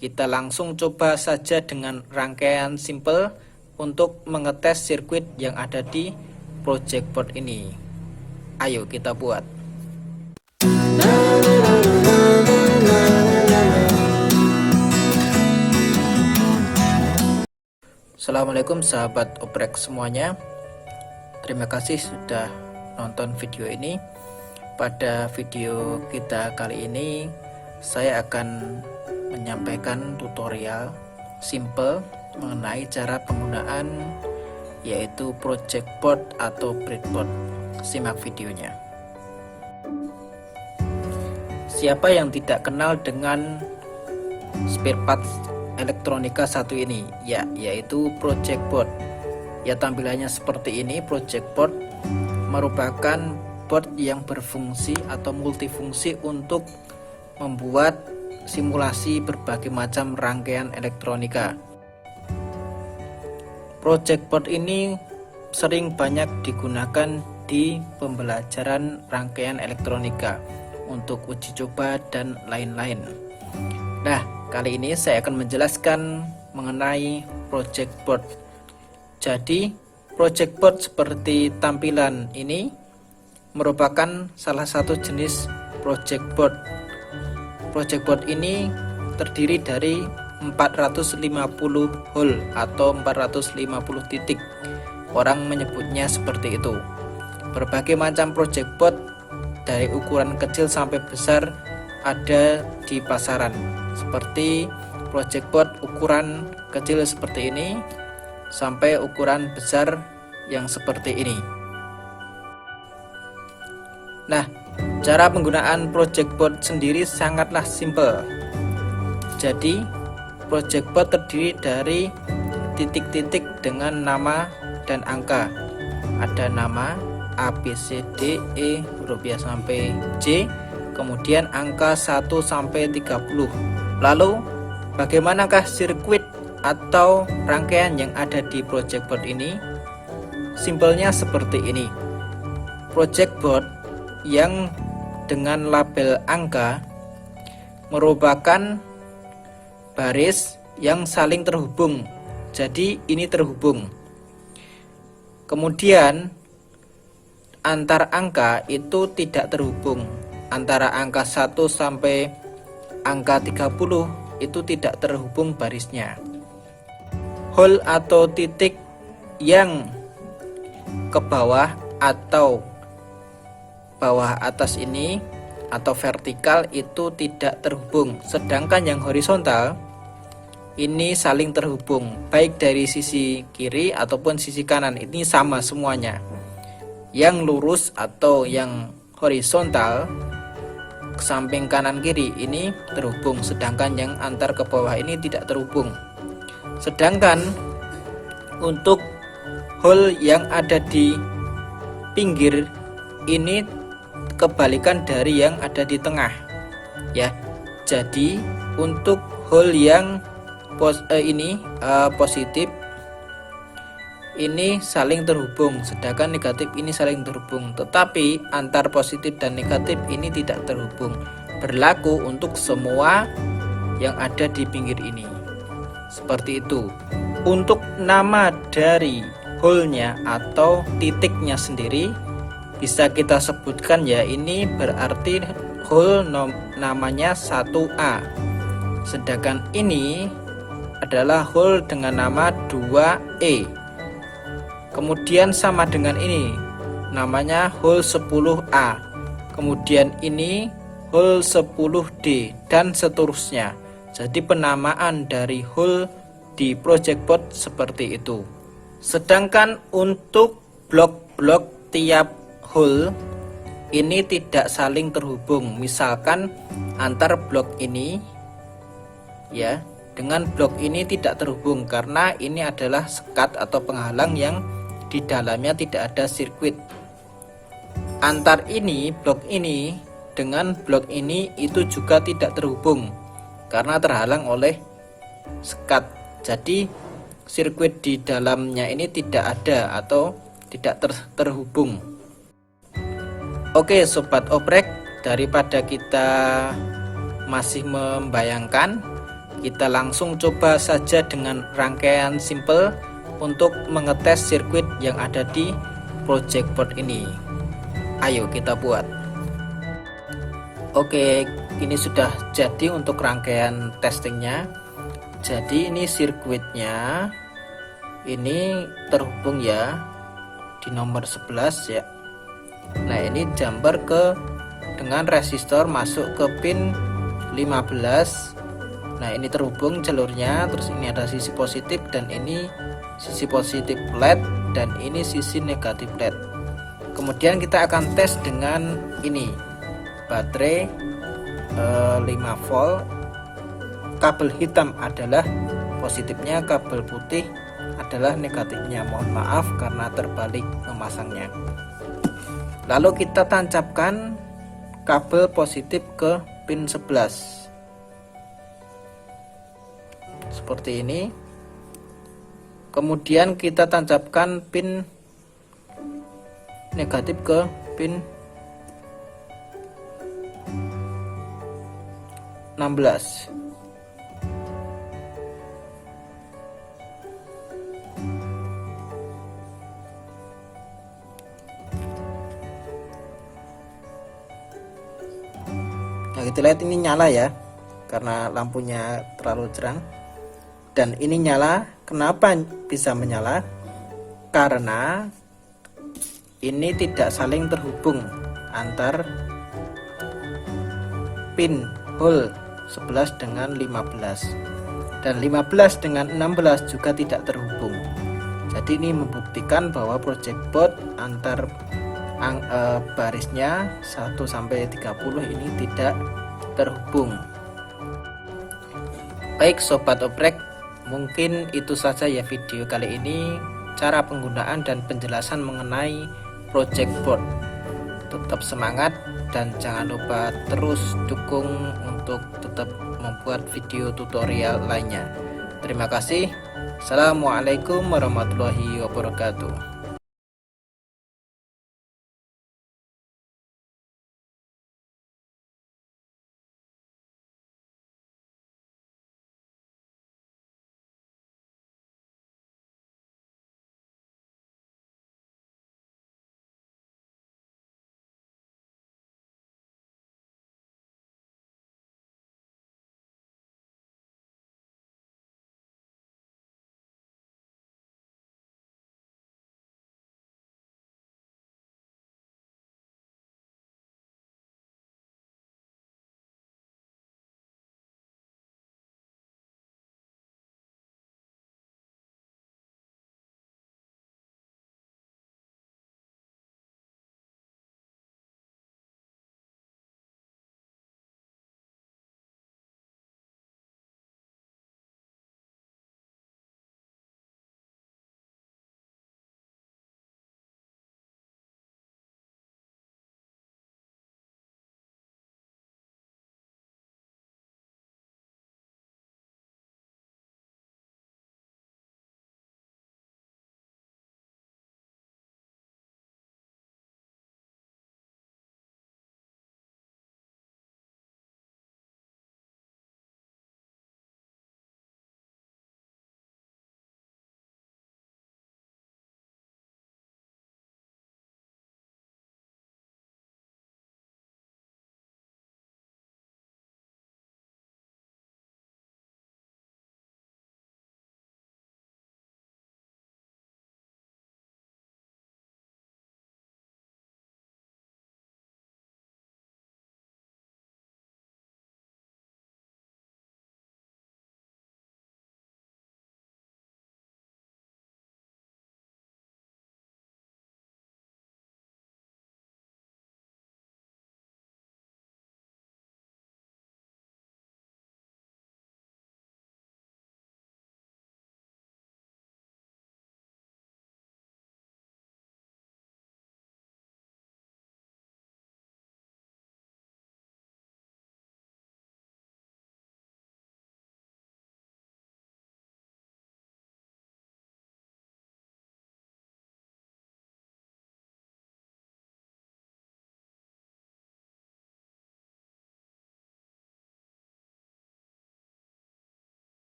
kita langsung coba saja dengan rangkaian simple untuk mengetes sirkuit yang ada di project board ini. Ayo kita buat. Assalamualaikum sahabat oprek semuanya. Terima kasih sudah nonton video ini. Pada video kita kali ini saya akan menyampaikan tutorial simple mengenai cara penggunaan yaitu project board atau breadboard. Simak videonya. Siapa yang tidak kenal dengan spare parts elektronika satu ini, yaitu project board. Ya, tampilannya seperti ini. Project board merupakan board yang berfungsi atau multifungsi untuk membuat simulasi berbagai macam rangkaian elektronika. Project board ini sering banyak digunakan di pembelajaran rangkaian elektronika untuk uji coba dan lain-lain. Nah, kali ini saya akan menjelaskan mengenai project board. Jadi, project board seperti tampilan ini merupakan salah satu jenis project board. Project board ini terdiri dari 450 hole atau 450 titik. Orang menyebutnya seperti itu. Berbagai macam project board dari ukuran kecil sampai besar ada di pasaran, seperti project board ukuran kecil seperti ini sampai ukuran besar yang seperti ini. Nah, cara penggunaan project board sendiri sangatlah simple. Jadi, project board terdiri dari titik-titik dengan nama dan angka. Ada nama A, B, C, D, E, huruf sampai J, kemudian angka 1 sampai 30. Lalu, bagaimanakah sirkuit atau rangkaian yang ada di project board ini? Simpelnya seperti ini. Project board yang dengan label angka merupakan baris yang saling terhubung. Jadi ini terhubung. Kemudian antar angka itu tidak terhubung. Antara angka 1 sampai angka 30 itu tidak terhubung barisnya. Hole atau titik yang ke bawah atau bawah atas ini atau vertikal itu tidak terhubung. Sedangkan yang horizontal ini saling terhubung, baik dari sisi kiri ataupun sisi kanan. Ini sama semuanya. Yang lurus atau yang horizontal ke samping kanan kiri ini terhubung, sedangkan yang antar ke bawah ini tidak terhubung. Sedangkan untuk hole yang ada di pinggir ini kebalikan dari yang ada di tengah, ya. Jadi untuk hole yang positif ini saling terhubung, sedangkan negatif ini saling terhubung. Tetapi antar positif dan negatif ini tidak terhubung. Berlaku untuk semua yang ada di pinggir ini. Seperti itu. Untuk nama dari hole-nya atau titiknya sendiri bisa kita sebutkan, ya, ini berarti hole namanya 1A. Sedangkan ini adalah hole dengan nama 2E. Kemudian sama dengan ini, namanya hole 10A. Kemudian ini hole 10D dan seterusnya. Jadi penamaan dari hole di project board seperti itu. Sedangkan untuk blok-blok tiap hole ini tidak saling terhubung. Misalkan antar blok ini, ya, dengan blok ini tidak terhubung karena ini adalah sekat atau penghalang yang di dalamnya tidak ada sirkuit. Antar ini, blok ini dengan blok ini itu juga tidak terhubung karena terhalang oleh sekat. Jadi sirkuit di dalamnya ini tidak ada atau tidak terhubung. Oke sobat oprek, daripada kita masih membayangkan Kita langsung coba saja dengan rangkaian simple untuk mengetes sirkuit yang ada di project board ini. Ayo kita buat. Oke, ini sudah jadi untuk rangkaian testingnya. Jadi ini sirkuitnya ini terhubung ya di nomor 11 ya. Nah, ini jumper dengan resistor masuk ke pin 15. Nah, ini terhubung jalurnya, terus ini ada sisi positif dan ini sisi positif LED dan ini sisi negatif LED. Kemudian kita akan tes dengan ini baterai 5 volt. Kabel hitam adalah positifnya, kabel putih adalah negatifnya. Mohon maaf karena terbalik memasangnya. Lalu kita tancapkan kabel positif ke pin 11 seperti ini. Kemudian kita tancapkan pin negatif ke pin 16. Nah, kita lihat ini nyala ya, karena lampunya terlalu cerah. Dan ini nyala. Kenapa bisa menyala? Karena ini tidak saling terhubung antar pin hole 11 dengan 15, dan 15 dengan 16 juga tidak terhubung. Jadi ini membuktikan bahwa project board antar barisnya 1 sampai 30 ini tidak terhubung. Baik sobat oprek, mungkin itu saja ya video kali ini, cara penggunaan dan penjelasan mengenai project board. Tetap semangat dan jangan lupa terus dukung untuk tetap membuat video tutorial lainnya. Terima kasih. Assalamualaikum warahmatullahi wabarakatuh.